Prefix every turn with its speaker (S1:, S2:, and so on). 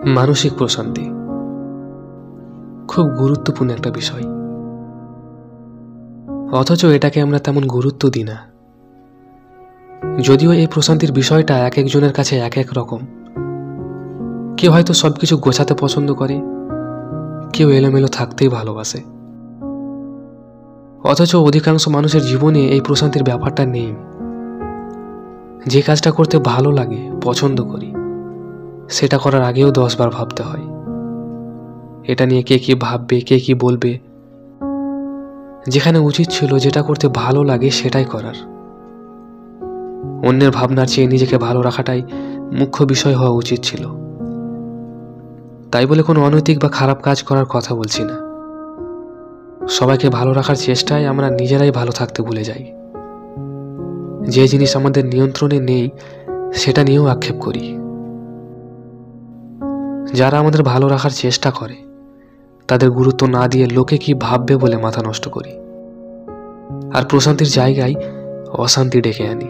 S1: মানসিক প্রশান্তি খুব গুরুত্বপূর্ণ একটা বিষয়, অথচ এটাকে আমরা তেমন গুরুত্ব দিই না। যদিও এই প্রশান্তির বিষয়টা এক একজনের কাছে এক এক রকম। কেউ হয়তো সবকিছু গোছাতে পছন্দ করে, কেউ এলোমেলো থাকতেই ভালোবাসে। অথচ অধিকাংশ মানুষের জীবনে এই প্রশান্তির ব্যাপারটা নেই। যে কাজটা করতে ভালো লাগে, পছন্দ করি, সেটা করার আগেও 10 বার ভাবতে হয়। এটা নিয়ে কে কি ভাববে, কে কি বলবে, যেখানে উচিত ছিল যেটা করতে ভালো লাগে সেটাই করার। অন্যের ভাবনার চেয়ে নিজেকে ভালো রাখাটাই মুখ্য বিষয় হওয়া উচিত ছিল। তাই বলে কোনো অনৈতিক বা খারাপ কাজ করার কথা বলছি না। সবাইকে ভালো রাখার চেষ্টায় আমরা নিজেরাই ভালো থাকতে ভুলে যাই। যে জিনিস আমাদের নিয়ন্ত্রণে নেই সেটা নিয়েও আক্ষেপ করি। যারা আমাদের ভালো রাখার চেষ্টা করে তাদের গুরুত্ব না দিয়ে লোকে কি ভাববে বলে মাথা নষ্ট করি, আর প্রশান্তির জায়গায় অশান্তি ডেকে আনি।